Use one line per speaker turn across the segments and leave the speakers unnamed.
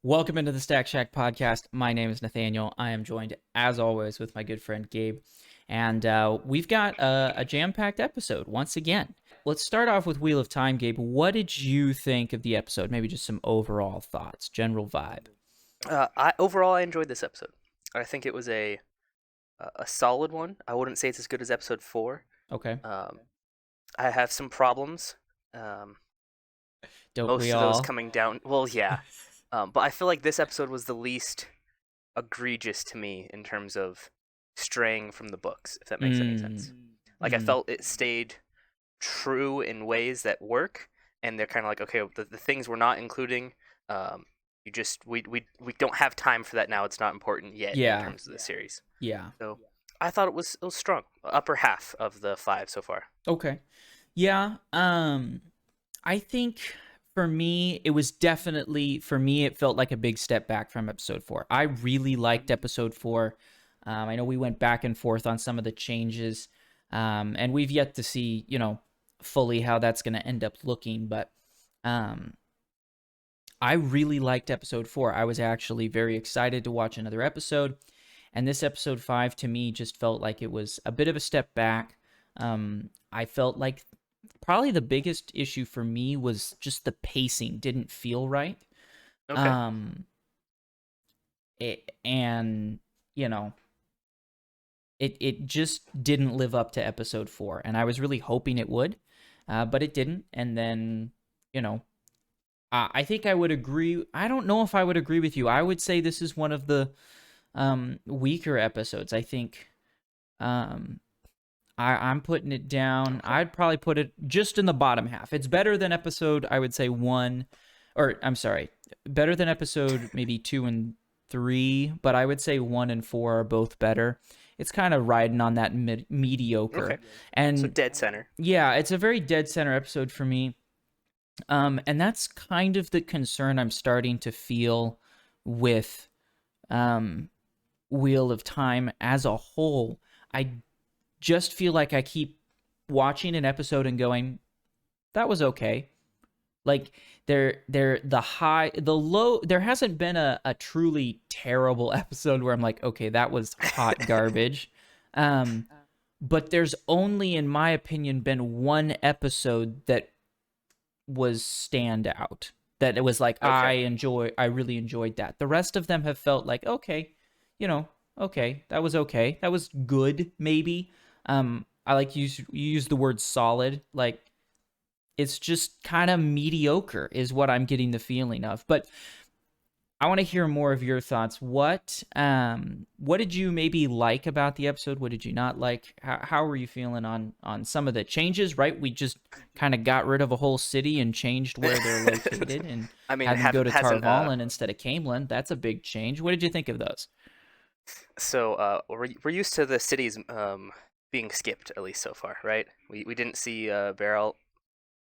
Welcome into the Stack Shack podcast. My name is Nathaniel. I am joined, as always, with my good friend Gabe. And we've got a jam packed episode once again. Let's start off with Wheel of Time, Gabe. What did you think of the episode? Maybe just some overall thoughts, general vibe.
I enjoyed this episode. I think it was a solid one. I wouldn't say it's as good as episode 4.
Okay.
I have some problems. Um,
Don't we
Most of those
all?
coming down. Well, yeah. But I feel like this episode was the least egregious to me in terms of straying from the books, if that makes any sense. Like I
Mm.
felt it stayed true in ways that work, and they're kind of like, okay, the things we're not including, you just we don't have time for that now. It's not important yet in
Yeah.
terms of the series.
Yeah.
So I thought it was strong, upper half of the 5 so far.
Okay. Yeah. I think for me, it was definitely, for me, it felt like a big step back from episode 4. I really liked episode 4. I know we went back and forth on some of the changes, and we've yet to see, fully how that's going to end up looking, but um, I really liked episode 4. I was actually very excited to watch another episode, and this episode 5 to me just felt like it was a bit of a step back. I felt like probably the biggest issue for me was just the pacing didn't feel right.
Okay.
Um, and you know, it just didn't live up to episode 4, and I was really hoping it would, but it didn't. And then, you know, I think I would agree. I don't know if I would agree with you. I would say this is one of the weaker episodes. I think um, I'm putting it down.
Okay.
I'd probably put it just in the bottom half. It's better than episode, I would say, 1, or I'm sorry, better than episode maybe 2 and 3, but I would say 1 and 4 are both better. It's kind of riding on that mediocre.
Okay. So
And
dead center.
yeah, it's a very dead center episode for me. And that's kind of the concern I'm starting to feel with um, Wheel of Time as a whole. I just feel like I keep watching an episode and going, that was okay. Like the high, the low, there hasn't been a truly terrible episode where I'm like, okay, that was hot garbage. Um, but there's only, in my opinion, been one episode that was standout. That it was like,
Okay.
I really enjoyed that. The rest of them have felt like, okay, okay, that was okay. That was good, maybe. I like you use the word solid. Like, it's just kind of mediocre is what I'm getting the feeling of. But I want to hear more of your thoughts. What did you maybe like about the episode? What did you not like? How were you feeling on some of the changes? Right, we just kind of got rid of a whole city and changed where they're located and
I mean,
had them go to
hasn't
Tarvalin instead of Camelin. That's a big change. What did you think of those?
we're used to the cities being skipped, at least so far, right? We didn't see Beryl.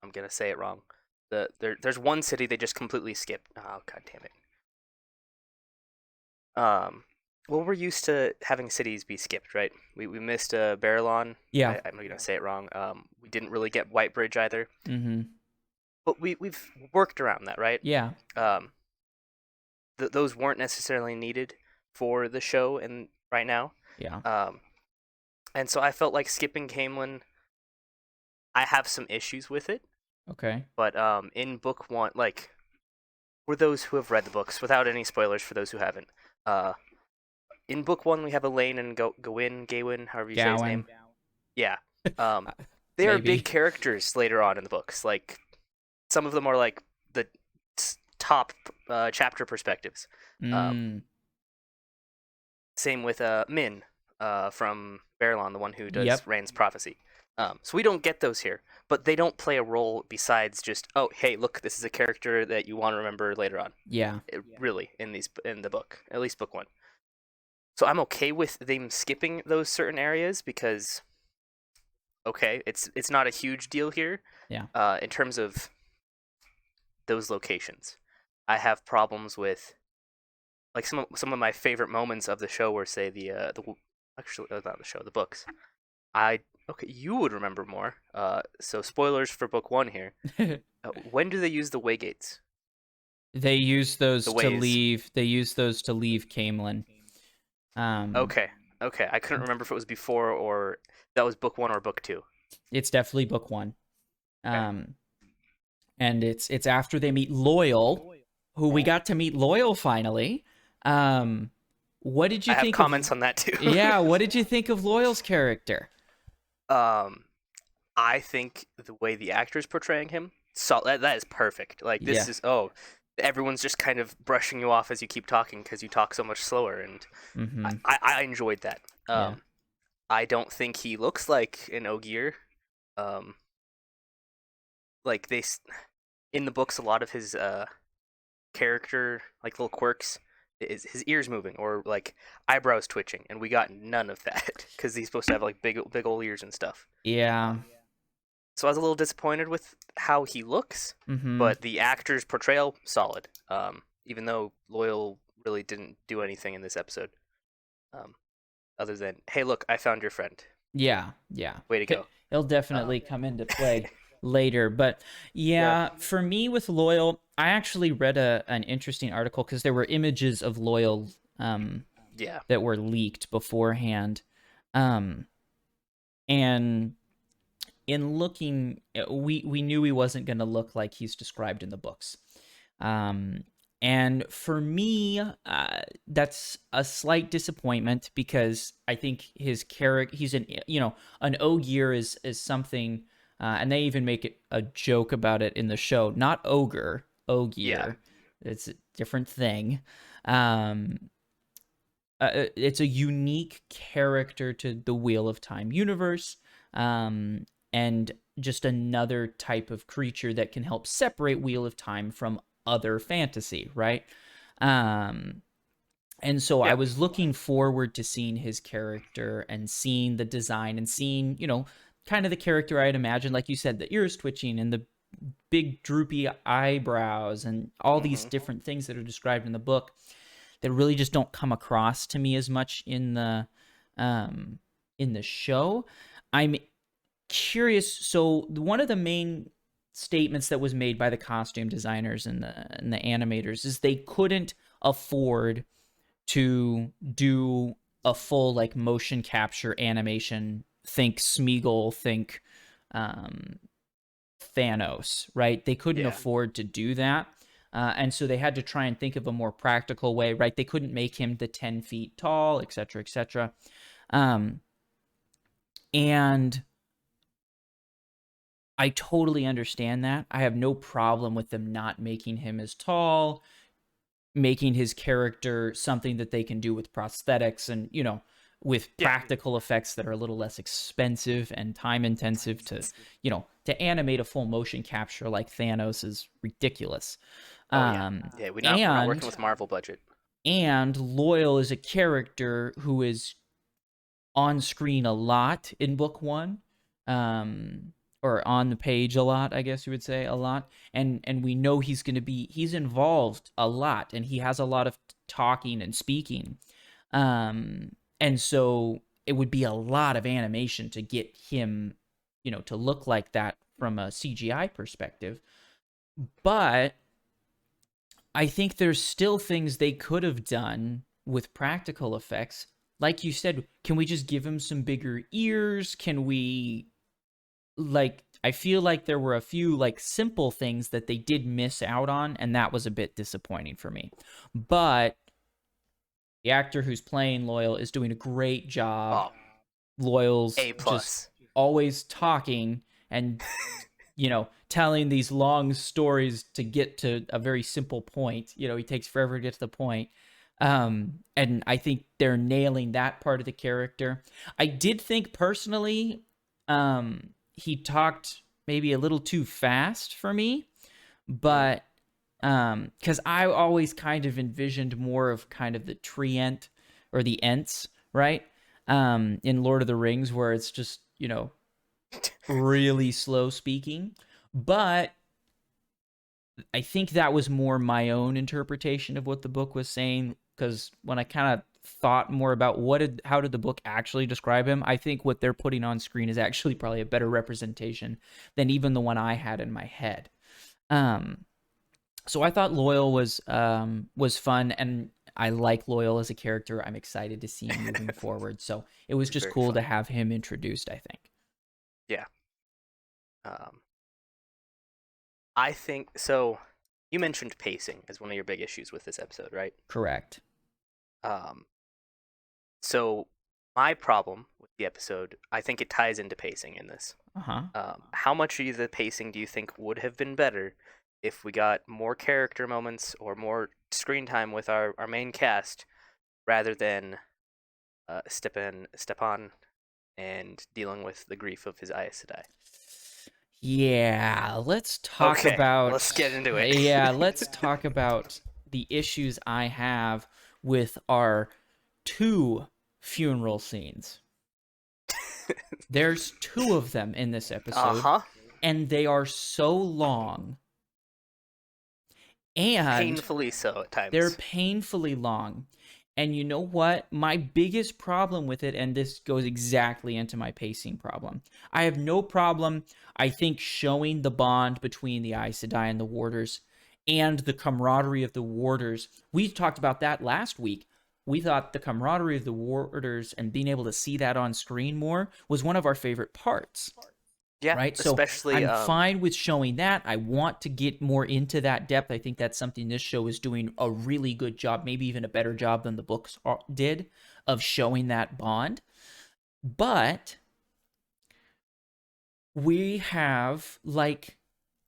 I'm gonna say it wrong. There's one city they just completely skipped. Oh, god damn it. Um, well, we're used to having cities be skipped, right? We missed Barrelon.
Yeah.
I'm gonna say it wrong. We didn't really get Whitebridge either,
Mm-hmm.
but we've worked around that, right?
Yeah.
Um, those weren't necessarily needed for the show and right now.
Yeah.
Um, and so I felt like skipping Camelin. I have some issues with it,
Okay.
but in book 1, like for those who have read the books, without any spoilers for those who haven't, uh, in book 1 we have Elaine and Gawain, however you say his
Gowan.
name. Yeah. Um, they are big
Maybe.
characters later on in the books. Like some of them are like the top chapter perspectives. Um,
Mm.
Same with Min from Barelon, the one who does
Yep.
Rand's prophecy. So we don't get those here, but they don't play a role besides just, oh, hey, look, this is a character that you want to remember later on.
Yeah.
Really, in the book, at least book 1. So I'm okay with them skipping those certain areas because, okay, it's not a huge deal here.
Yeah.
In terms of those locations, I have problems with like some of my favorite moments of the show were, say, the actually not the show, the books. I Okay, you would remember more. So spoilers for book 1 here. When do they use the Waygates?
They use those
The
to
ways.
leave. They use those to leave Camelin. Um,
Okay. Okay. I couldn't remember if it was before or that was book 1 or book 2.
it's definitely book one.
Okay.
Um, and it's after they meet Loyal, who we got to meet Loyal finally. Um, what did
I
you
have
think of?
comments on that too.
Yeah, what did you think of Loyal's character?
um I think the way the actor's portraying him, so that is perfect. Like
Yeah.
this is everyone's just kind of brushing you off as you keep talking because you talk so much slower, and
Mm-hmm.
I enjoyed that.
Yeah.
I don't think he looks like an Ogier. Um, like in the books, a lot of his character like little quirks is his ears moving or like eyebrows twitching, and we got none of that because he's supposed to have like big old ears and stuff.
Yeah.
Um, so I was a little disappointed with how he looks,
Mm-hmm.
but the actor's portrayal solid. Even though Loyal really didn't do anything in this episode, um, other than hey, look, I found your friend.
Yeah. Yeah.
Way to go.
He'll
Um,
definitely come into play later. But
yep.
yeah, for me with Loyal, I actually read an interesting article because there were images of Loyal
Yeah.
that were leaked beforehand. Um, and in looking, we knew he wasn't going to look like he's described in the books. Um, and for me, that's a slight disappointment because I think his character, he's an Ogier is something, and they even make it a joke about it in the show. Not ogre,
Yeah.
Ogier. It's a different thing. Um, it's a unique character to the Wheel of Time universe, and just another type of creature that can help separate Wheel of Time from other fantasy, right? Um, and so I
Yeah.
was looking forward to seeing his character and seeing the design and seeing, kind of the character I'd imagined, like you said, the ears twitching and the big droopy eyebrows and all these
Mm-hmm.
different things that are described in the book that really just don't come across to me as much um in the show. I'm curious. So one of the main statements that was made by the costume designers and the animators is they couldn't afford to do a full like motion capture animation. Think Smeagol, think um, Thanos, right? They couldn't
Yeah.
afford to do that. And so they had to try and think of a more practical way, right? They couldn't make him the 10 feet tall, et cetera, et cetera. Um, and I totally understand that. I have no problem with them not making him as tall, making his character something that they can do with prosthetics and, with
Yeah.
practical effects that are a little less expensive and time intensive to animate a full motion capture like Thanos is ridiculous.
Oh yeah.
Um,
Yeah. We're not working
and
with Marvel budget.
and Loyal is a character who is on screen a lot in book one, um, or on the page a lot, I guess you would say a lot. And we know he's involved a lot, and he has a lot of talking and speaking. And so it would be a lot of animation to get him, to look like that from a CGI perspective. But I think there's still things they could have done with practical effects. Like you said, can we just give him some bigger ears? Can we I feel like there were a few like simple things that they did miss out on, and that was a bit disappointing for me. But the actor who's playing Loyal is doing a great job.
Oh,
Loyal's
A
just
plus.
always talking and telling these long stories to get to a very simple point. He takes forever to get to the point. And I think they're nailing that part of the character. I did think personally, he talked maybe a little too fast for me,
Mm.
but because I always kind of envisioned more of kind of the treant or the ents, right? In Lord of the Rings, where it's just really slow speaking. But I think that was more my own interpretation of what the book was saying. Because when I kind of thought more about how did the book actually describe him, I think what they're putting on screen is actually probably a better representation than even the one I had in my head. Um, So I thought Loyal was fun, and I like Loyal as a character. I'm excited to see him moving forward. So it was
He's
just
very
cool to
fun.
have him introduced, I think.
Yeah. Um, I think so. You mentioned pacing as one of your big issues with this episode, right?
Correct.
Um, so my problem with the episode, I think it ties into pacing in this.
Uh-huh.
How much of the pacing do you think would have been better if we got more character moments or more screen time with our main cast rather than Stepan and dealing with the grief of his Aes Sedai?
Yeah, let's talk
Okay,
about
let's get into it.
yeah, let's talk about the issues I have with our two funeral scenes. There's two of them in this
Uh
episode,
huh.
and they are so long, and
Painfully so at
they're
times.
painfully long. And you know what? My biggest problem with it, and this goes exactly into my pacing problem. I have no problem, I think, showing the bond between the Aes Sedai and the Warders and the camaraderie of the Warders. We talked about that last week. We thought the camaraderie of the Warders and being able to see that on screen more was one of our favorite parts,
Yeah,
right? So
especially
I'm fine with showing that. I want to get more into that depth. I think that's something this show is doing a really good job, maybe even a better job than the books did, of showing that bond. But we have, like,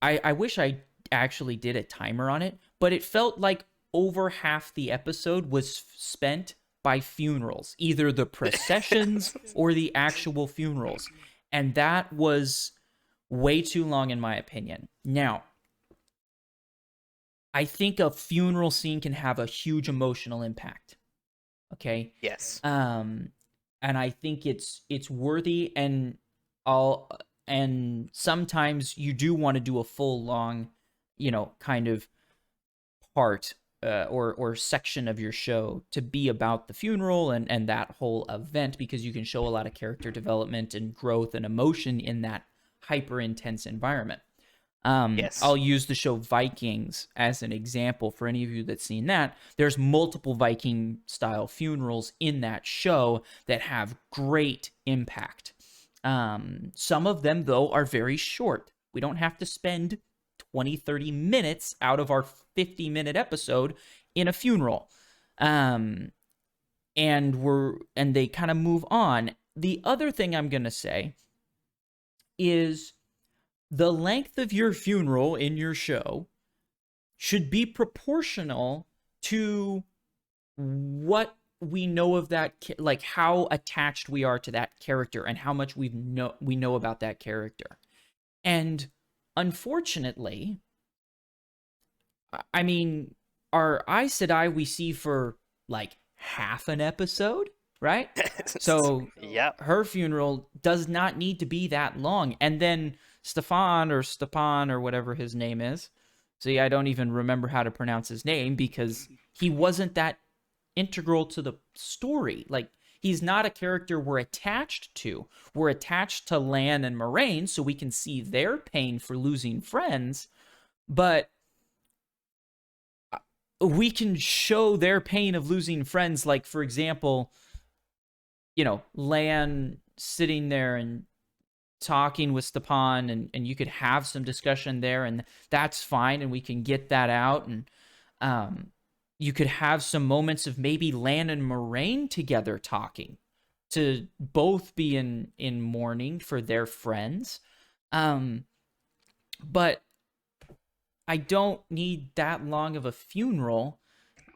I wish I actually did a timer on it, but it felt like over half the episode was spent by funerals, either the processions or the actual funerals. And that was way too long, in my opinion. Now, I think a funeral scene can have a huge emotional impact. Okay.
yes.
Um, and I think it's worthy, all and sometimes you do want to do a full long, kind of part, or section of your show to be about the funeral and that whole event, because you can show a lot of character development and growth and emotion in that hyper intense environment.
Yes.
I'll use the show Vikings as an example for any of you that's seen that. There's multiple Viking style funerals in that show that have great impact. Some of them, though, are very short. We don't have to spend 20, 30 minutes out of our 50-minute episode in a funeral. Um, and they kind of move on. The other thing I'm going to say is the length of your funeral in your show should be proportional to what we know of that, like how attached we are to that character and how much we know about that character. And unfortunately, I mean, our Aes Sedai we see for like half an episode, right? So
Yep.
her funeral does not need to be that long. And then Stepan or whatever his name is. See, I don't even remember how to pronounce his name because he wasn't that integral to the story. Like, he's not a character we're attached to. We're attached to Lan and Moraine, so we can see their pain for losing friends, but we can show their pain of losing friends. Like, for example, Lan sitting there and talking with Stepan, and you could have some discussion there, and that's fine, and we can get that out. And you could have some moments of maybe Lan and Moraine together talking, to both be in mourning for their friends. But I don't need that long of a funeral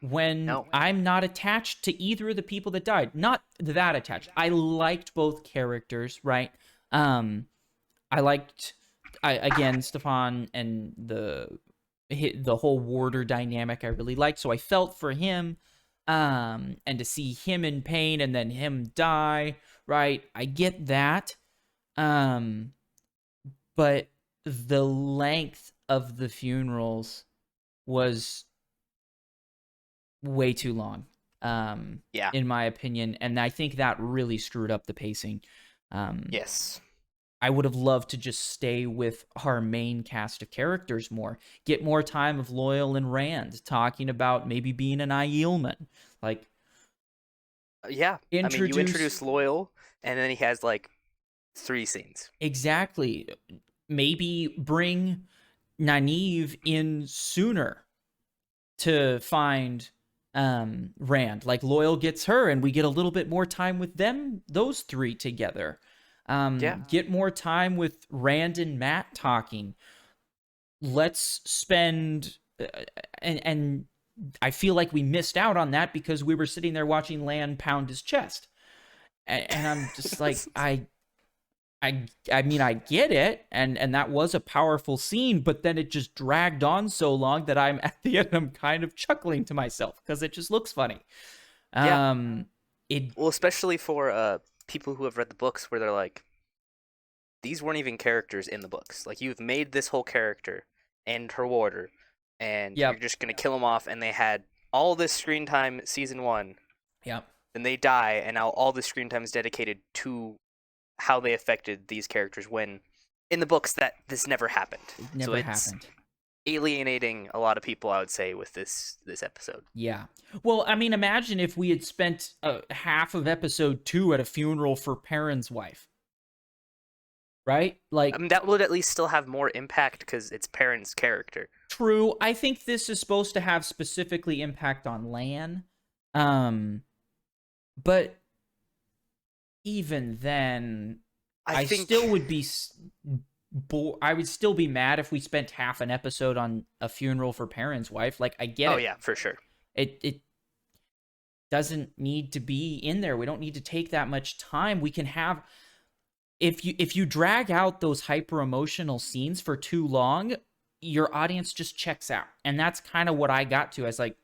when
No.
I'm not attached to either of the people that died. Not that attached. I liked both characters, right? I liked, again, Stefan and the whole warder dynamic I really liked, so I felt for him. And to see him in pain and then him die, right? I get that. Um, but the length of the funerals was way too long,
Yeah.
in my opinion, and I think that really screwed up the pacing. Um,
Yes.
I would have loved to just stay with our main cast of characters more. Get more time of Loyal and Rand talking about maybe being an Aielman. Like,
Yeah, I mean, you
introduce
introduce Loyal, and then he has like 3 scenes.
exactly. Maybe bring Nynaeve in sooner to find Rand. Like Loyal gets her, and we get a little bit more time with them, those three together.
Yeah,
Get more time with Rand and Matt talking. Let's spend and I feel like we missed out on that because we were sitting there watching Lan pound his chest. And I'm just like, I mean, I get it, and that was a powerful scene, but then it just dragged on so long that I'm at the end, I'm kind of chuckling to myself because it just looks funny.
yeah.
It
Well, especially for people who have read the books, where they're like, these weren't even characters in the books. Like, you've made this whole character and her warder, and you're
Yep,
just gonna kill them off. And they had all this screen time season 1,
yep,
then they die, and now all the screen time is dedicated to how they affected these characters. When in the books that this never happened,
it
so
never
it's
happened.
alienating a lot of people, I would say, with this episode.
Yeah. Well, I mean, imagine if we had spent half of episode 2 at a funeral for Perrin's wife, right?
I
Like,
mean, that would at least still have more impact because it's Perrin's character.
true. I think this is supposed to have specifically impact on Lan. Um, but even then,
I
I
think,
still would be I would still be mad if we spent half an episode on a funeral for Perrin's wife. Like, I get
oh
it.
yeah, for sure.
It doesn't need to be in there. We don't need to take that much time. We can have if you drag out those hyper emotional scenes for too long, your audience just checks out. And that's kind of what I got to. I was like,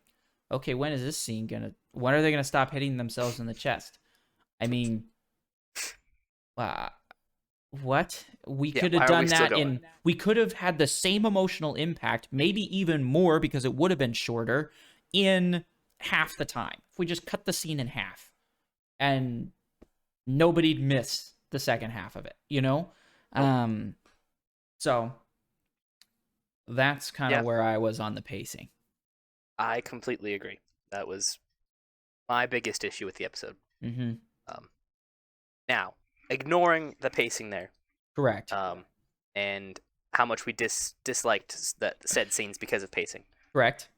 okay, when is this scene when are they gonna stop hitting themselves in the chest? I mean, uh, what? We
Yeah,
could
why
have
are we
done
still
that
going?
we could have had the same emotional impact, maybe even more because it would have been shorter in half the time. If we just cut the scene in half and nobody'd miss the second half of it, you know?
Nope.
So that's kind of
Yeah,
where I was on the pacing.
I completely agree. That was my biggest issue with the episode.
Mm-hmm.
Um, Now, ignoring the pacing there,
Correct.
and how much we disliked that said scenes because of pacing.
Correct.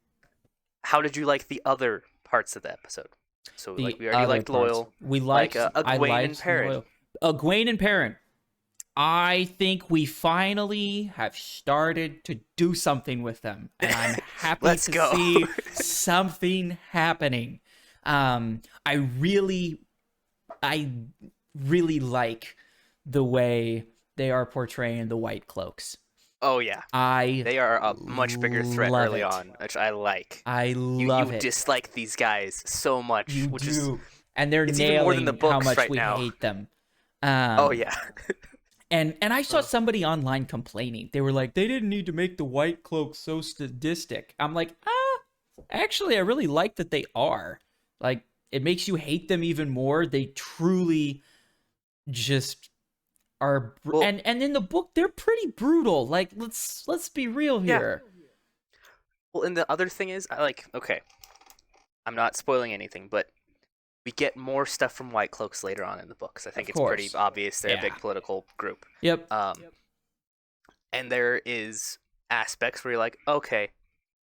How did you like the other parts of the episode? So, like,
The
we already
other
liked
parts.
Loyal,
We
like
liked, I
Egwene and
liked
Perrin.
Loyal. Egwene and Perrin. I think we finally have started to do something with them, and I'm happy
Let's
to
go.
see something happening. I really like the way they are portraying the White Cloaks.
Oh yeah,
I
they are a much bigger threat
love
early
it.
on, which I like.
I
You
love it.
dislike these guys so much,
You
which is
do, and they're
it's even more than the
nailing how
books
much
right
we
now.
hate them.
Oh yeah,
And I saw somebody online complaining. They were like, they didn't need to make the White Cloaks so sadistic. I'm like, actually, I really like that they are. Like, it makes you hate them even more. They truly just are,
well,
and in the book, they're pretty brutal. Like, let's be real
yeah.
here.
Well, and the other thing is, I like. Okay, I'm not spoiling anything, but we get more stuff from White Cloaks later on in the books. I think
Of
it's pretty
course.
obvious they're a
Yeah.
big political group.
Yep.
And there is aspects where you're like, okay,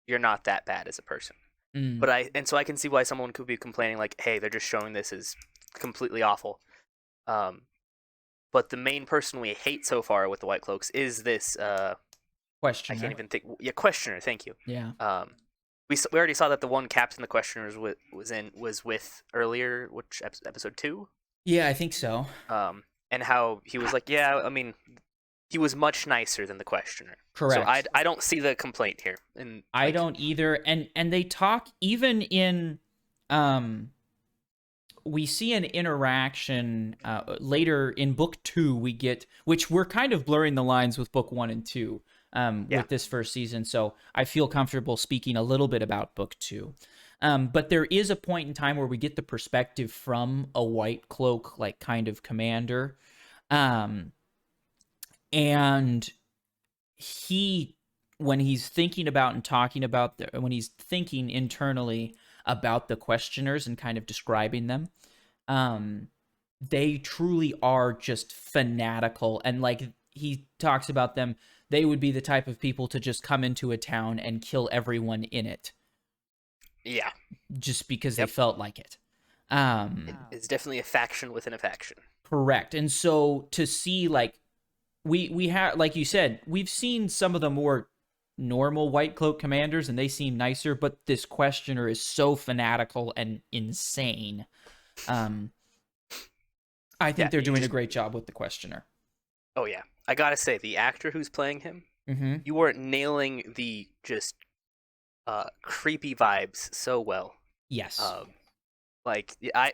you're not that bad as a person.
Mm.
So I can see why someone could be complaining like, hey, they're just showing this as completely awful. But the main person we hate so far with the White Cloaks is this. I
Questioner.
can't even think. Yeah, Questioner. Thank you.
Yeah.
We already saw that the one captain the Questioners was with earlier, which episode 2.
Yeah, I think so.
And how he was like, yeah, I mean, he was much nicer than the Questioner.
Correct.
So I don't see the complaint here. And
I
like,
don't either. And they talk even in we see an interaction later in book 2 we get, which we're kind of blurring the lines with book 1 and 2 with this first season, so I feel comfortable speaking a little bit about book 2. But there is a point in time where we get the perspective from a White Cloak like kind of commander, And he, when he's thinking about and talking about when he's thinking internally about the questioners and kind of describing them, um they truly are just fanatical. And like he talks about them, they would be the type of people to just come into a town and kill everyone in it
Yeah.
just because they
Yep.
felt like it.
It's definitely a faction within a faction.
Correct. And so to see, like, we have, like you said, we've seen some of the more normal white cloak commanders and they seem nicer, but this questioner is so fanatical and insane. um I
Yeah,
think they're
you
doing a
just.
great job with the questioner.
Oh yeah, I gotta say the actor who's playing him,
Mm-hmm.
you are nailing the just creepy vibes so well.
Yes.
Um,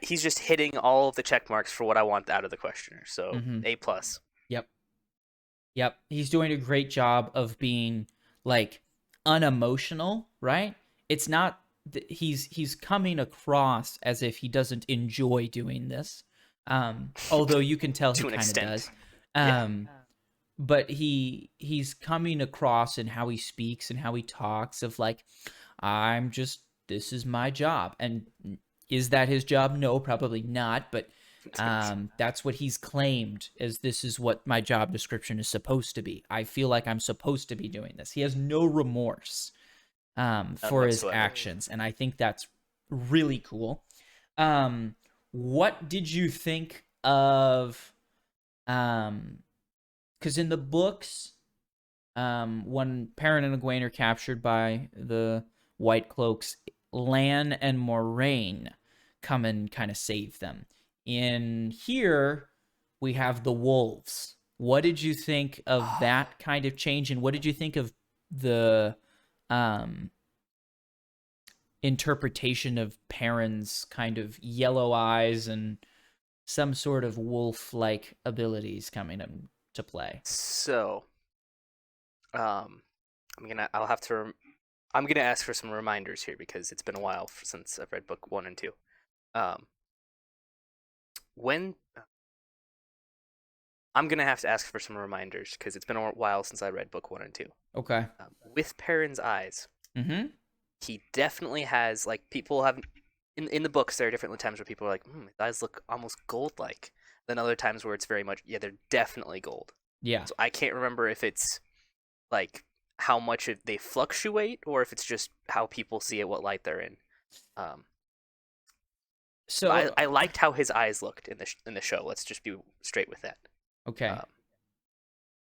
he's just hitting all of the check marks for what I want out of the questioner. So
Mm-hmm.
A plus.
Yep. Yep. He's doing a great job of being like unemotional, right? It's not he's coming across as if he doesn't enjoy doing this. Although you can tell he
To an
kind of
extent.
does.
Yeah.
But he's coming across in how he speaks and how he talks of like, I'm just, this is my job. And is that his job? No, probably not. But that's what he's claimed, as this is what my job description is supposed to be. I feel like I'm supposed to be doing this. He has no remorse
None
for his
whatsoever.
actions, and I think that's really cool. Um, what did you think of? Because in the books, when Perrin and Egwene are captured by the White Cloaks, Lan and Moraine come and kind of save them. In here, we have the wolves. What did you think of that kind of change, and what did you think of the um, interpretation of Perrin's kind of yellow eyes and some sort of wolf-like abilities coming into play?
So, um, I'll have to. I'm gonna ask for some reminders here because it's been a while since I've read book 1 and 2. Um, when I'm gonna have to ask for some reminders because it's been a while since I read book 1 and 2.
Okay.
With Perrin's eyes,
Mm-hmm.
he definitely has like people have in the books. There are different times where people are like, his eyes look almost gold like. Then other times where it's very much they're definitely gold.
Yeah.
So I can't remember if it's like how much they fluctuate or if it's just how people see it, what light they're in. Um,
So
I liked how his eyes looked in the show. Let's just be straight with that.
okay.
Um,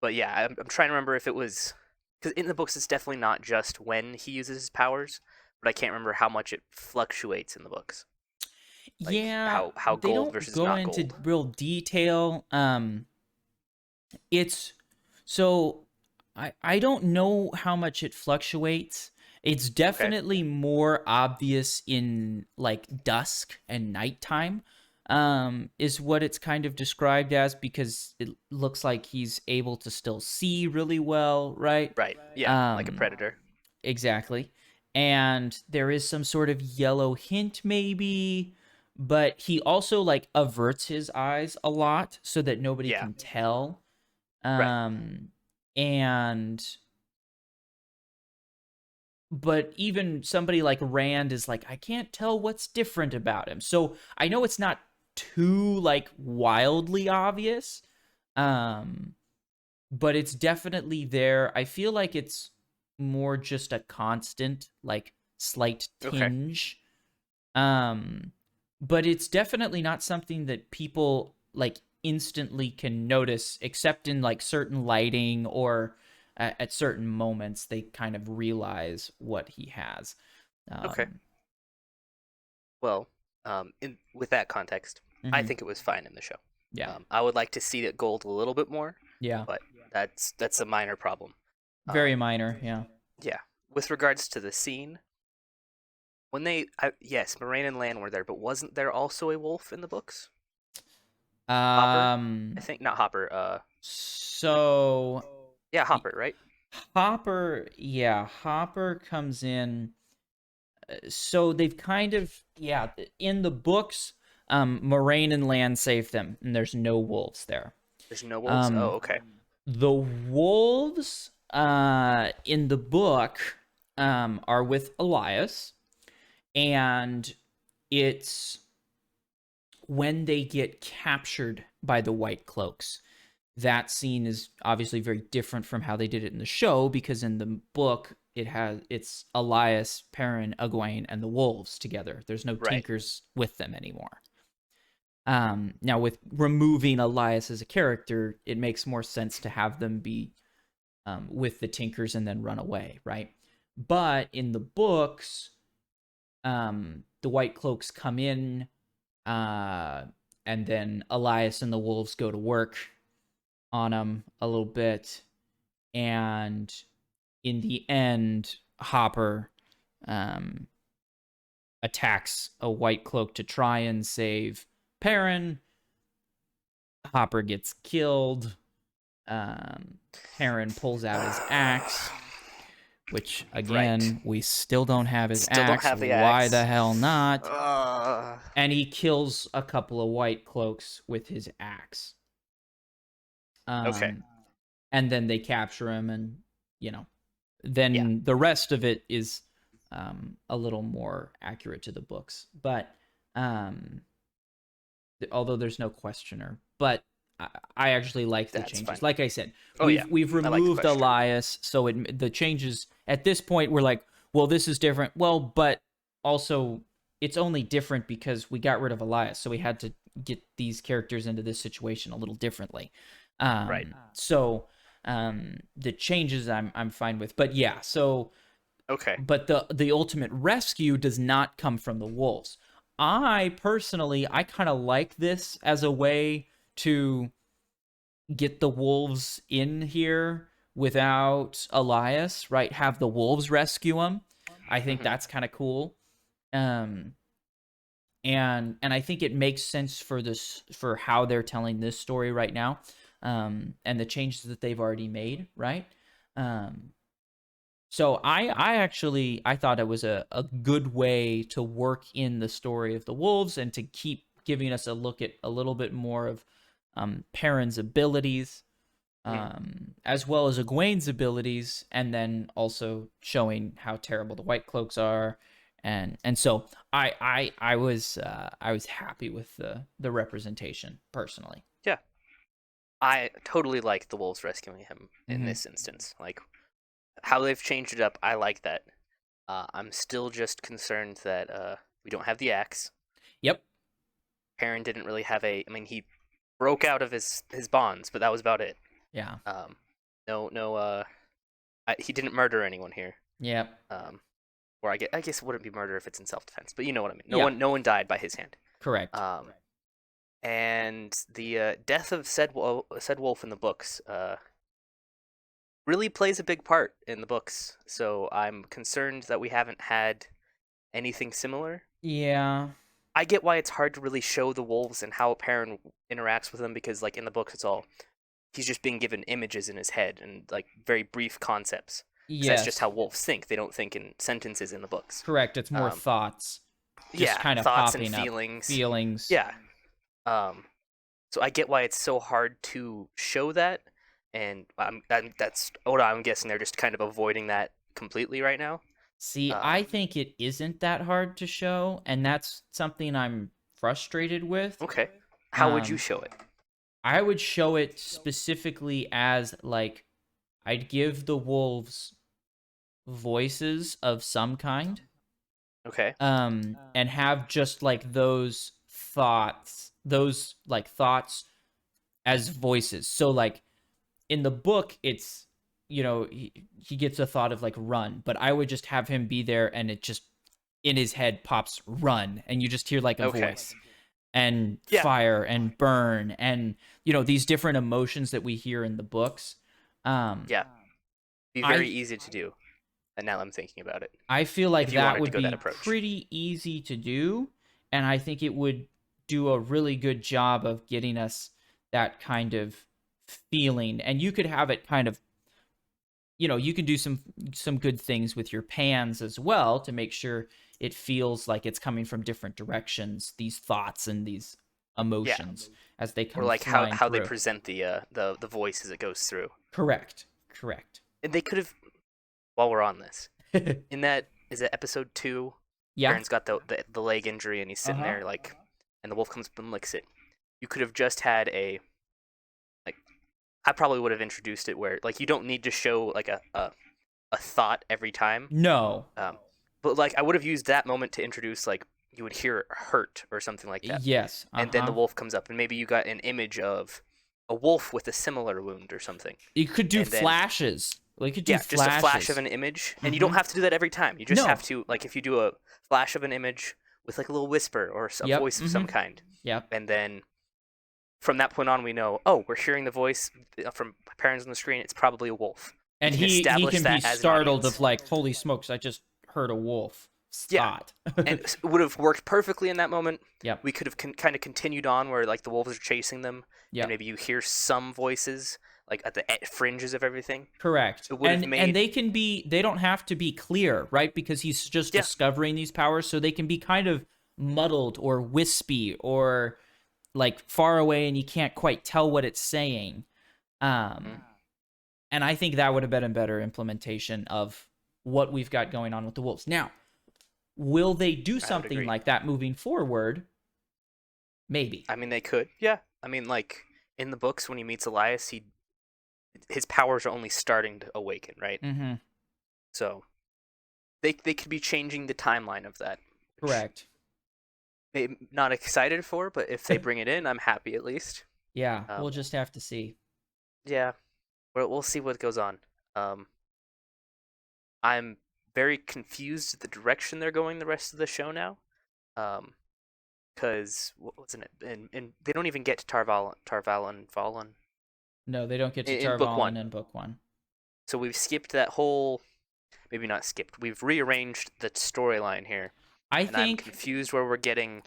but yeah, I'm trying to remember if it was because in the books it's definitely not just when he uses his powers, but I can't remember how much it fluctuates in the books, like
Yeah,
how
they
gold
don't
versus
go
not
into
gold.
real detail. It's so I don't know how much it fluctuates. It's
Okay,
definitely more obvious in like dusk and nighttime. Is what it's kind of described as, because it looks like he's able to still see really well, right?
right, yeah, like a
Um,
predator.
exactly. And there is some sort of yellow hint, maybe, but he also like averts his eyes a lot so that nobody
Yeah,
can tell.
right.
Um, and but even somebody like Rand is like, I can't tell what's different about him. So I know it's not too like wildly obvious. Um, but it's definitely there. I feel like it's more just a constant, like slight
Okay,
tinge. Um, but it's definitely not something that people like instantly can notice, except in like certain lighting or at certain moments they kind of realize what he has.
okay.
Um,
Well, in with that context, I
mhm.
think it was fine in the show.
Yeah,
I would like to see it gold a little bit more,
yeah,
but that's a minor problem.
very
Um,
minor. Yeah.
yeah. With regards to the scene, when yes, Moraine and Lan were there, but wasn't there also a wolf in the books? Hopper, I
Um.
think not Hopper.
So
Yeah, Hopper, right?
Hopper, yeah, Hopper comes in. So they've kind of, yeah, in the books, Moraine and Lan save them, and there's no wolves there.
There's no wolves. Oh,
Um,
okay.
The wolves in the book are with Elias, and it's when they get captured by the White Cloaks. That scene is obviously very different from how they did it in the show, because in the book it's Elias, Perrin, Egwene, and the wolves together. There's no
Right.
Tinkers with them anymore. Now, with removing Elias as a character, it makes more sense to have them be with the Tinkers and then run away, right? But in the books, the White Cloaks come in, and then Elias and the wolves go to work on him a little bit, and in the end, Hopper um, attacks a White Cloak to try and save Perrin. Hopper gets killed. Perrin pulls out his axe, which
Right.
again, we still don't have his
Still don't
axe.
have the
Why the
axe.
hell not?
Uh,
And he kills a couple of White Cloaks with his axe.
okay.
And then they capture him, and you know,
Yeah,
then the rest of it is a little more accurate to the books. But um, although there's no questioner, but I actually like the
that's fine.
changes. Like I said,
Oh yeah,
we've
I like the
removed
question.
Elias, so the changes at this point we're like, well, this is different. Well, but also it's only different because we got rid of Elias, so we had to get these characters into this situation a little differently.
Right.
So the changes I'm fine with, but yeah, so
Okay.
but the ultimate rescue does not come from the wolves. I personally, I kind of like this as a way to get the wolves in here without Elias, right? Have the wolves rescue him. I think
Hmm.
that's kind of cool. Um and I think it makes sense for this, for how they're telling this story right now. And the changes that they've already made, right? Um so I actually, I thought it was a good way to work in the story of the wolves and to keep giving us a look at a little bit more of Perrin's abilities,
Hmm.
as well as Egwene's abilities, and then also showing how terrible the White Cloaks are, and so I was happy with the representation personally.
Yeah, I totally like the wolves rescuing him in
Mm-hmm.
this instance. Like how they've changed it up. I like that. I'm still just concerned that we don't have the axe.
Yep.
Perrin didn't really have a. I mean, he broke out of his bonds, but that was about it.
Yeah.
Um, no, no. He didn't murder anyone here.
Yep.
Um, or I guess it wouldn't be murder if it's in self defense, but you know what I mean.
Yeah.
No one died by his hand.
Correct.
Um, and the death of said wolf in the books really plays a big part in the books. So I'm concerned that we haven't had anything similar.
Yeah.
I get why it's hard to really show the wolves and how Perrin interacts with them because, like in the books, it's all he's just being given images in his head and like very brief concepts. Because that's just
Yes.
how wolves think. They don't think in sentences in the books.
Correct. It's more
Um,
thoughts, just
yeah,
kind of
thoughts and
popping up,
feelings.
feelings.
Yeah. Um, so I get why it's so hard to show that, and that's what I'm guessing. They're just kind of avoiding that completely right now.
See, I
Um,
think it isn't that hard to show, and that's something I'm frustrated with.
okay, how would you
Um,
show it?
I would show it specifically as like I'd give the wolves voices of some kind,
Okay.
and have just like those like thoughts as voices. So like in the book, it's, he gets a thought of like run, but I would just have him be there, and it just in his head pops run, and you just hear like a
Okay.
voice, and
Yeah.
fire and burn, and these different emotions that we hear in the books. um
Yeah. Be very
i
easy to do. And now I'm thinking about it.
I feel like
If you
that
wanted to
would
go that
be
approach.
pretty easy to do, and I think it would do a really good job of getting us that kind of feeling. And you could have it kind of, you can do some good things with your pans as well to make sure it feels like it's coming from different directions, these thoughts and these
Yeah,
emotions as they
or
come
like how
flying
how they
through.
present the voice as it goes through.
Correct. Correct.
And they could have, while we're on this, in that is it episode 2,
Yeah.
Aaron's got the leg injury and he's sitting
Uh-huh.
there like, and the wolf comes up and licks it. You could have just had a like, I probably would have introduced it where like you don't need to show like a thought every time.
No.
But like I would have used that moment to introduce like you would hear hurt or something like that,
Yes.
and then the
Uh-huh.
wolf comes up and maybe you got an image of a wolf with a similar wound or something,
You could do
and then
flashes. We could do
yeah, just a flash of
flashes.
an image, and you don't
Mm-hmm.
have to do that every time. You just have
No.
to like if you do a flash of an image with like a little whisper or a
Yep.
voice of
Mm-hmm.
some kind,
Yep.
and then from that point on we know, oh, we're hearing the voice from parents on the screen. It's probably a wolf. We
And
can
he
establish
can be
that as an
startled
audience.
of like, holy smokes, I just heard a wolf.
Yeah,
Spot.
and it would have worked perfectly in that moment.
Yep.
We could have kind of continued on where like the wolves are chasing them, and
Yep.
maybe you hear some voices like at the fringes of everything.
Correct.
It would have
And
made
they don't have to be clear, right? Because he's just
yeah,
discovering these powers, so they can be kind of muddled or wispy or like far away and you can't quite tell what it's saying.
mm,
And I think that would have been a better implementation of what we've got going on with the wolves. Now, will they do
I would
something
agree.
like that moving forward? Maybe.
I mean, they could. Yeah. I mean, like in the books, when he meets Elias, his powers are only starting to awaken, right?
Mm-hmm.
So they could be changing the timeline of that. Which
Correct.
I'm not excited for, but if they bring it in, I'm happy at least.
Yeah, we'll
Um,
just have to see.
yeah, we'll see what goes on. Um, I'm very confused at the direction they're going the rest of the show now. Because what wasn't it? And they don't even get to Valen
No, they don't get to
in book
Tarvalin
one.
in book one.
So we've skipped that whole, maybe not skipped. We've rearranged the storyline here,
I
and I'm
think
confused where we're getting.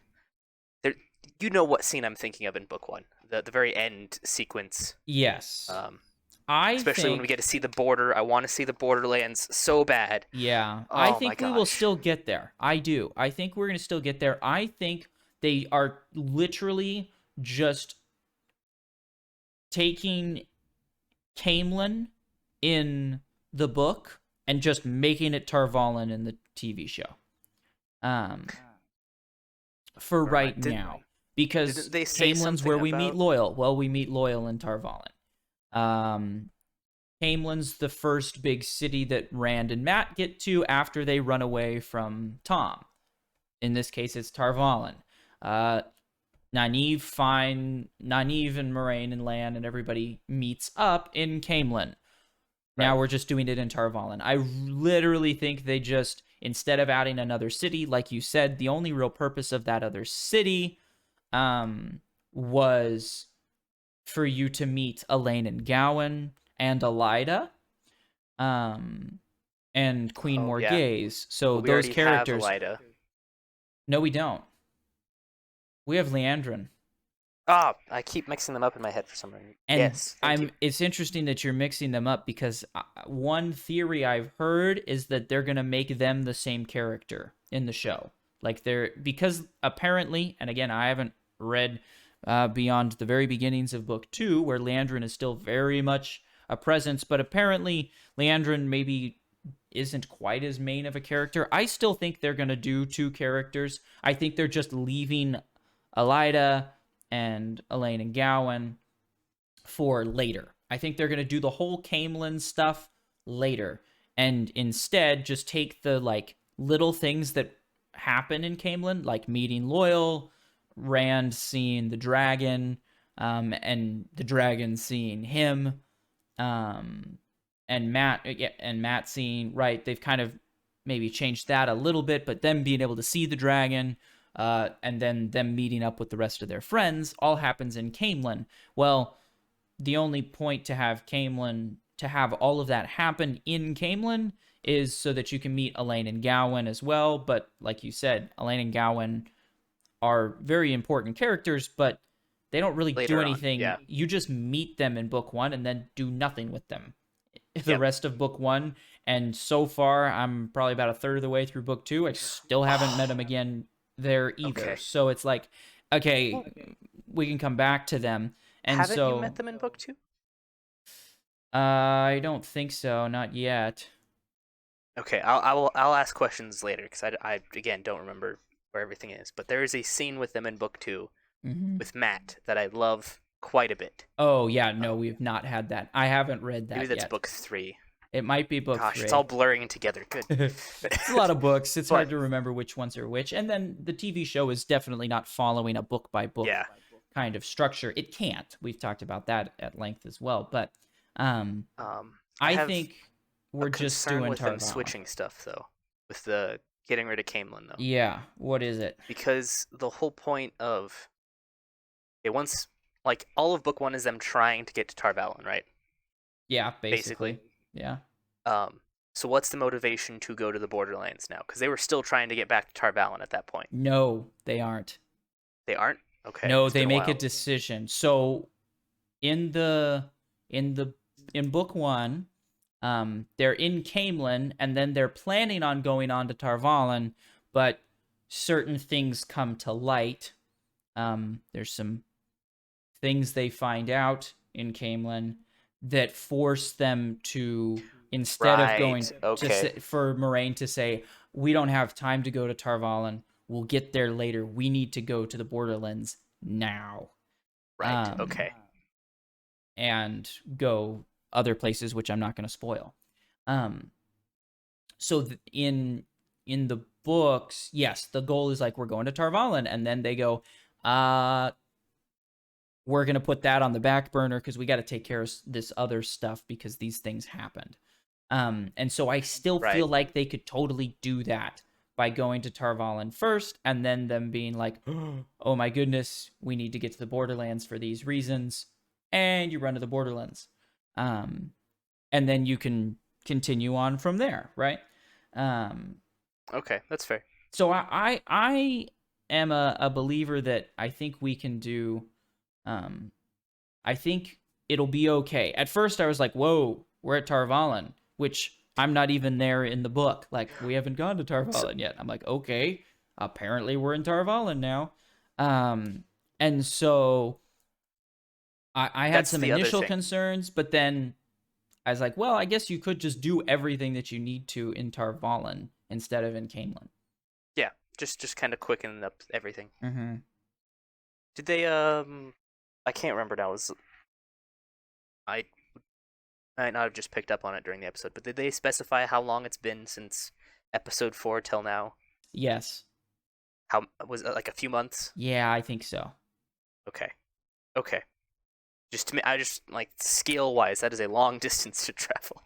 There, you know what scene I'm thinking of in book one, the very end sequence.
yes.
Um,
I
especially when we
think
get to see the border. I want to see the Borderlands so bad.
yeah, I
Oh my
think we will
gosh.
still get there. I do. I think we're going to still get there. I think they are literally just taking Camelin in the book and just making it Tarvalin in the TV show. Um, for right now, because
Didn't they say
Camelin's
something
where we meet
about?
Loyal. Well, we meet Loyal in Tarvalin. Camelin's the first big city that Rand and Matt get to after they run away from Tom. In this case, it's Tarvalin. Uh, Nynaeve and Moraine and Lan and everybody meets up in Camelin. Now
Right.
we're just doing it in Tarvalin. I literally think they just, instead of adding another city, like you said, the only real purpose of that other city was for you to meet Elaine and Gowan and Elida and Queen
Oh yeah,
Morghese. So
but we
those
already have
characters.
Elida.
No, we don't. We have Leandrin.
Ah, I keep mixing them up in my head for some reason.
And
Yes, thank you.
it's interesting that you're mixing them up because one theory I've heard is that they're going to make them the same character in the show. Like they're because apparently, and again, I haven't read beyond the very beginnings of book 2 where Leandrin is still very much a presence, but apparently Leandrin maybe isn't quite as main of a character. I still think they're going to do two characters. I think they're just leaving Elida and Elaine and Gowan for later. I think they're going to do the whole Camelin stuff later and instead just take the like little things that happen in Camelin, like meeting Loyal, Rand seeing the dragon, and the dragon seeing him, and Matt seeing right. They've kind of maybe changed that a little bit, but them being able to see the dragon, and then them meeting up with the rest of their friends, all happens in Camelin. Well, the only point to have all of that happen in Camelin is so that you can meet Elaine and Gowan as well. But like you said, Elaine and Gowan are very important characters, but they don't really do
Later on,
anything.
yeah.
You just meet them in book 1 and then do nothing with them the
Yep.
rest of book 1. And so far, I'm probably about a third of the way through book 2. I still haven't met them again there either.
Okay.
So it's like, okay, we can come back to them. And
Haven't you
so
met them in book 2?
I don't think so, not yet.
Okay, I'll ask questions later because I again don't remember where everything is. But there is a scene with them in book 2
Hmm.
with Matt that I love quite a bit.
Oh yeah, no,
Um,
we've not had that. I haven't read
maybe
that
that's
yet.
book 3.
It might be book
Gosh, it's all
3.
blurring together. Good.
It's a lot of books. It's hard
But
to remember which ones are which. And then the TV show is definitely not following a book by book
yeah,
kind of structure. It can't. We've talked about that at length as well. But um,
I
I
have
think
a
we're just
concern
doing
with them
Tarvalin.
switching stuff though, with the getting rid of Camelin though,
Yeah. What is it?
because the whole point of it once like all of book 1 is them trying to get to Tarvalin, right?
Yeah,
Basically.
basically. Yeah.
Um, so what's the motivation to go to the Borderlands now? Because they were still trying to get back to Tarvalin at that point.
No, they aren't.
They aren't. Okay,
No,
it's
they
been a
make a
while.
decision. So in the in the in book 1, they're in Camelin, and then they're planning on going on to Tarvalin, but certain things come to light. There's some things they find out in Camelin that force them to, instead of going
Right.
to
Okay.
for Moraine to say, we don't have time to go to Tarvalin, we'll get there later, we need to go to the Borderlands now.
Right.
um
Okay.
and go other places, which I'm not going to spoil. um so in the books, yes, the goal is like, we're going to Tarvalin, and then they go, uh we're going to put that on the back burner because we got to take care of this other stuff because these things happened. And so I still
Right.
feel like they could totally do that by going to Tarvalin first, and then them being like, oh my goodness, we need to get to the Borderlands for these reasons, and you run to the Borderlands. Um, and then you can continue on from there, right? Um,
Okay, that's fair.
so I am a believer that I think we can do. Um, I think it'll be okay. At first, I was like, whoa, we're at Tarvalin, which I'm not even there in the book. Like, we haven't gone to
So
Tarvalin yet. I'm like, okay, apparently we're in Tarvalin now. Um, and so I had
that's
some
the other
initial
thing.
concerns, but then I was like, well, I guess you could just do everything that you need to in Tarvalin instead of in Camelin.
Yeah, just kind of quicken up everything.
Mm-hmm.
Did they I can't remember now. I might not have just picked up on it during the episode, but did they specify how long it's been since episode 4 till now?
Yes.
How was it, like a few months?
Yeah, I think so.
Okay. Okay. Just to me, I just like scale wise, that is a long distance to travel.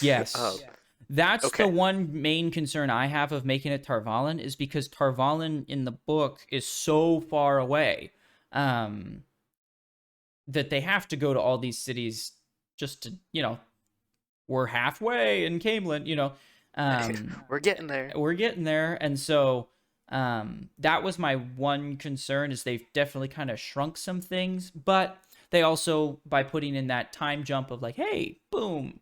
Yes.
Yeah.
That's the
Okay.
one main concern I have of making it Tarvalin, is because Tarvalin in the book is so far away, um, that they have to go to all these cities just to, we're halfway in Camelin,
We're getting there.
we're getting there. And so that was my one concern, is they've definitely kind of shrunk some things, but they also, by putting in that time jump of like, hey, boom,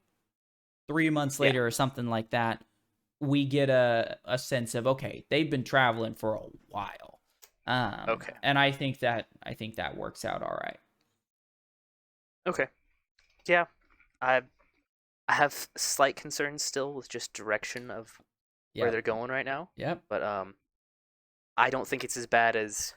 3 months
Yeah.
later or something like that, we get a sense of, okay, they've been traveling for a while.
Okay.
And I think that works out all right.
Okay. Yeah. I I have slight concerns still with just direction of where
Yep.
they're going right now,
Yep.
but I don't think it's as bad as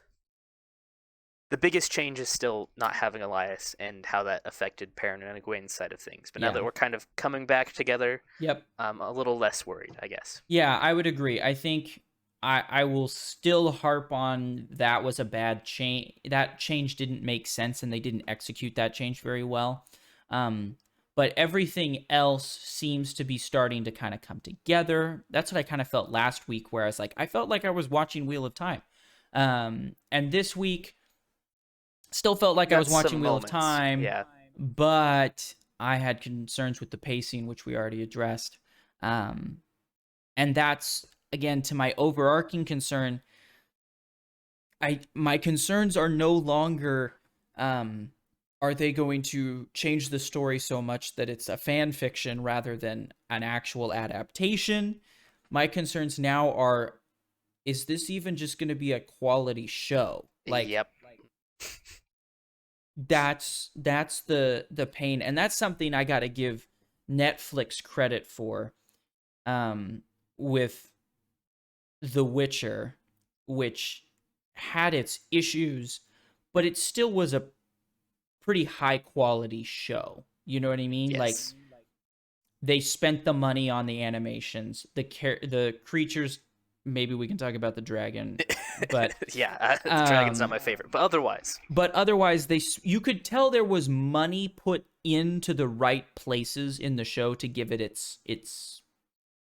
the biggest change is still not having Elias and how that affected Perrin and Egwene's side of things. But now that
Yeah.
we're kind of coming back together,
Yep.
I'm a little less worried, I guess.
Yeah, I would agree. I think I will still harp on, that was a bad change. That change didn't make sense, and they didn't execute that change very well. But everything else seems to be starting to kind of come together. That's what I kind of felt last week, where I felt like I was watching Wheel of Time. And this week, still felt like I
Got
was watching
some
Wheel of
moments.
Time,
Yeah.
but I had concerns with the pacing, which we already addressed. And that's, again, to my overarching concern. My concerns are no longer, are they going to change the story so much that it's a fan fiction rather than an actual adaptation? My concerns now are, is this even just going to be a quality show? Like,
Yep.
that's the pain, and that's something I got to give Netflix credit for, um with The Witcher, which had its issues, but it still was a pretty high quality show. You know what I mean? Like,
Yes.
they spent the money on the animations, the creatures. Maybe we can talk about the dragon, but
Yeah, the dragon's not
um
my favorite, but otherwise,
but otherwise you could tell there was money put into the right places in the show to give it its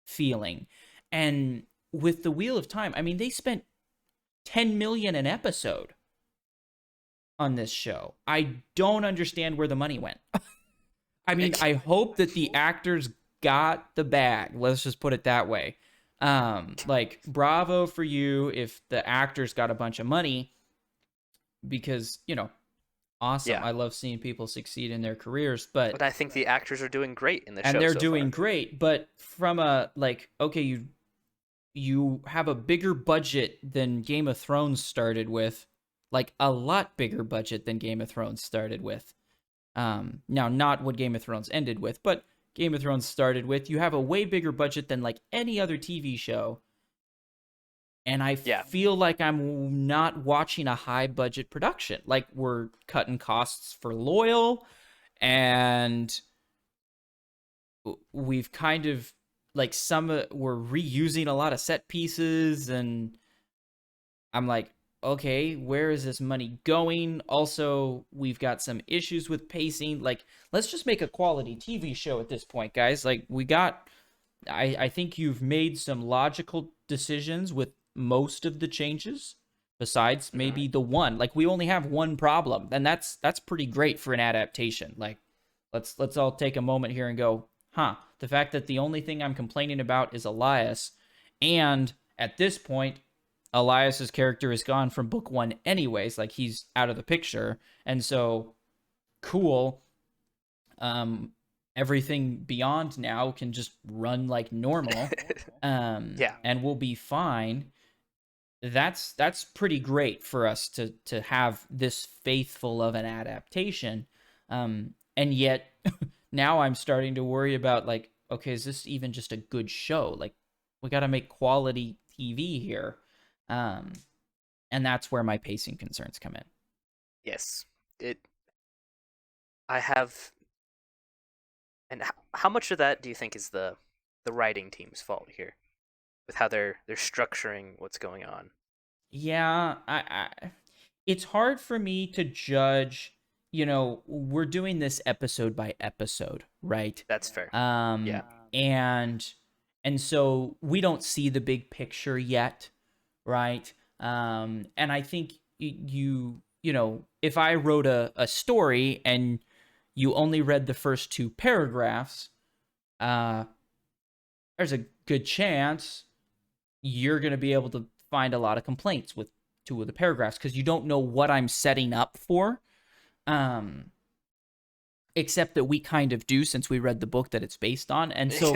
feeling. And with the Wheel of Time, I mean, they spent 10 million an episode on this show. I don't understand where the money went. I mean, I hope that the actors got the bag. Let's just put it that way. Like, bravo for you if the actors got a bunch of money, because, awesome.
yeah.
I love seeing people succeed in their careers, but
But I think the actors are doing great in the
and
show
they're
so
doing
far.
great. But from a, like, okay, you have a bigger budget than Game of Thrones started with, like a lot bigger budget than Game of Thrones started with. Now, not what Game of Thrones ended with, but Game of Thrones started with. You have a way bigger budget than like any other TV show, and I
Yeah,
feel like I'm not watching a high budget production. Like, we're cutting costs for Loyal, and we've kind of, like, we're reusing a lot of set pieces, and I'm like, okay, where is this money going? Also, we've got some issues with pacing. Like, let's just make a quality TV show at this point, guys. Like, I think you've made some logical decisions with most of the changes, besides
hmm
maybe the one. Like, we only have one problem, and that's pretty great for an adaptation. Like, let's all take a moment here and go, huh? The fact that the only thing I'm complaining about is Elias, and at this point, Elias's character is gone from book one anyways. Like, he's out of the picture, and so cool. Um, Everything beyond now can just run like normal,
yeah,
and we'll be fine. That's pretty great for us to have this faithful of an adaptation. And yet now I'm starting to worry about, like, okay, is this even just a good show? Like, we got to make quality TV here. Um, and that's where my pacing concerns come in.
yes. It. I have. And how much of that do you think is the writing team's fault here, with how they're structuring what's going on?
Yeah, it's hard for me to judge. We're doing this episode by episode, right?
That's fair.
Um,
Yeah.
and so we don't see the big picture yet, right? And I think if I wrote a story and you only read the first two paragraphs, uh, there's a good chance you're going to be able to find a lot of complaints with two of the paragraphs, because you don't know what I'm setting up for. Um, Except that we kind of do, since we read the book that it's based on. And so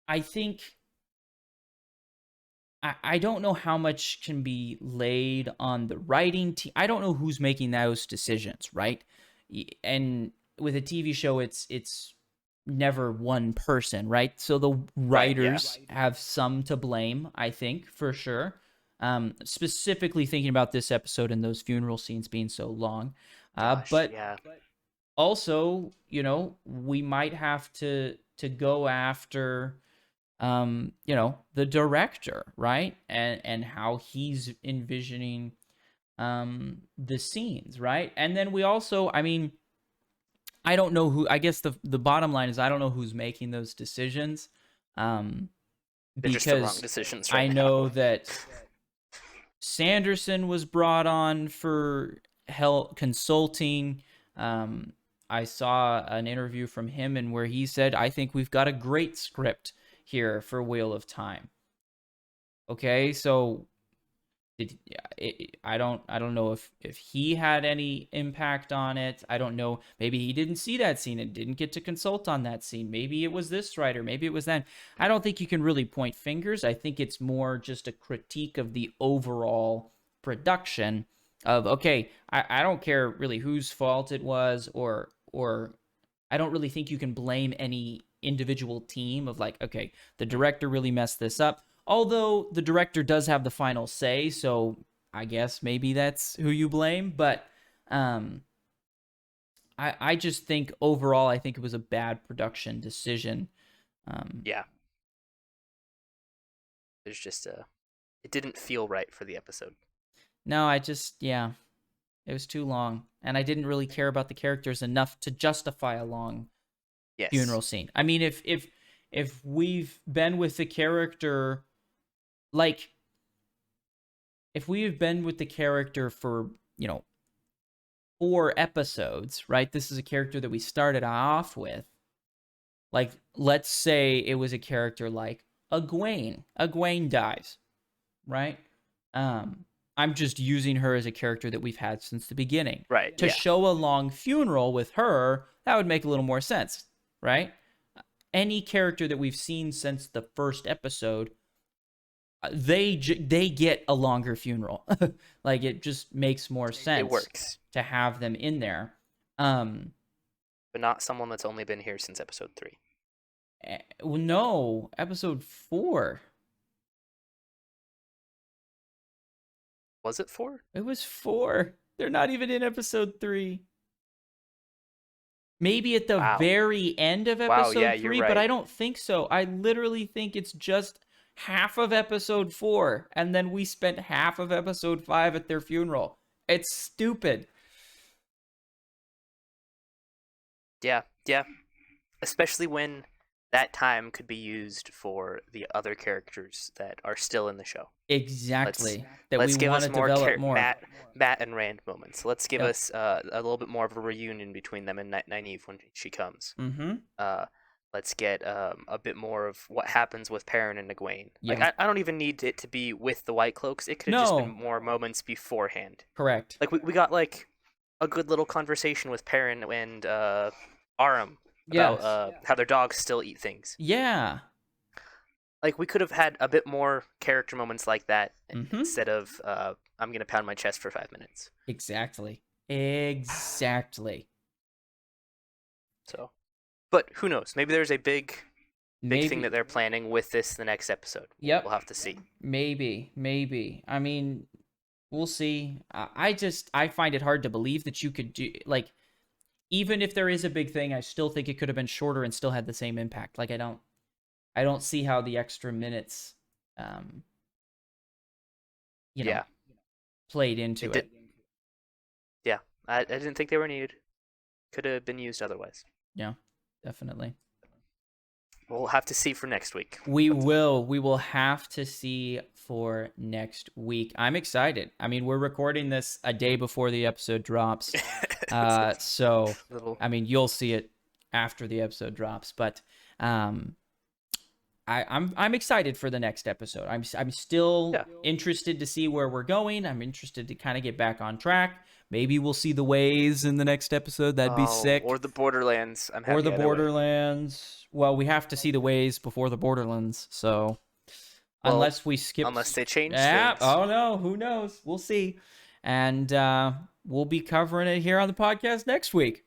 I think I don't know how much can be laid on the writing team. I don't know who's making those decisions, right? And with a TV show, it's never one person, right? So the
Right. Yeah.
writers have some to blame, I think, for sure. Specifically thinking about this episode and those funeral scenes being so long.
Gosh.
But
Yeah.
also, we might have to go after, the director, right? And how he's envisioning the scenes, right? And then we also, I mean, I don't know who, I guess the bottom line is, I don't know who's making those decisions. Um
They're just the wrong
because
decisions
I
right
know
now.
that Sanderson was brought on for help consulting. Um, I saw an interview from him, and where he said, "I think we've got a great script here for Wheel of Time." Okay, so I don't know if he had any impact on it. I don't know. Maybe he didn't see that scene and didn't get to consult on that scene. Maybe it was this writer. Maybe it was that. I don't think you can really point fingers. I think it's more just a critique of the overall production. of okay, I don't care really whose fault it was, or I don't really think you can blame any individual team of like, okay, the director really messed this up. Although the director does have the final say, so I guess maybe that's who you blame. But um, I just think overall, I think it was a bad production decision.
Yeah, there's just a it didn't feel right for the episode.
No, I just yeah, it was too long, and I didn't really care about the characters enough to justify a long
Yes.
funeral scene. I mean, if we've been with the character, like if we've been with the character for, 4 episodes, right? This is a character that we started off with. Like, let's say it was a character like Egwene. Egwene dies, right? I'm just using her as a character that we've had since the beginning.
Right.
To
Yeah.
show a long funeral with her, that would make a little more sense, right? Any character that we've seen since the first episode, they get a longer funeral. Like it just makes more
It
sense
works,
to have them in there. Um,
but not someone that's only been here since episode 3.
well, no, episode 4.
Was it 4?
It was 4. They're not even in episode 3. Maybe at the
Wow.
very end of
Wow, yeah,
episode
you're
3, but
right.
I don't think so. I literally think it's just half of episode 4, and then we spent half of episode 5 at their funeral. It's stupid.
Yeah, yeah. Especially when that time could be used for the other characters that are still in the show.
Exactly. That we
Let's give
want
us
to
more
develop more.
Matt and Rand moments. Let's give
Yep.
us a little bit more of a reunion between them and Nynaeve when she comes.
Mm-hmm.
Let's get a bit more of what happens with Perrin and Egwene. Like
Yeah.
I don't even need it to be with the White Cloaks. It could have just been
No.
more moments beforehand.
Correct.
Like we got like a good little conversation with Perrin and Aram about
Yes.
how their dogs still eat things.
Yeah.
Like we could have had a bit more character moments like that
Mm-hmm.
instead of I'm gonna pound my chest for 5 minutes.
Exactly. Exactly.
So, but who knows? Maybe there's a big
Maybe.
thing that they're planning with this the next episode.
Yep.
We'll have to see.
Maybe. I mean, we'll see. I find it hard to believe that you could do like, even if there is a big thing, I still think it could have been shorter and still had the same impact. Like I don't see how the extra minutes, um,
Yeah,
played into it.
yeah. I didn't think they were needed. Could have been used otherwise.
Yeah, definitely.
We'll have to see for next week.
We will have to see for next week. I'm excited. I mean, we're recording this a day before the episode drops. So
Little...
I mean, you'll see it after the episode drops, but I'm excited for the next episode. I'm still interested to see where we're going. I'm interested to kind of get back on track. Maybe we'll see the Ways in the next episode. That'd be sick.
Or the Borderlands. I'm happy.
Or the
either way.
Borderlands. Well, we have to see the Ways before the Borderlands, so unless we skip,
unless they change
yeah.
things.
Oh no, who knows? We'll see, and we'll be covering it here on the podcast next week.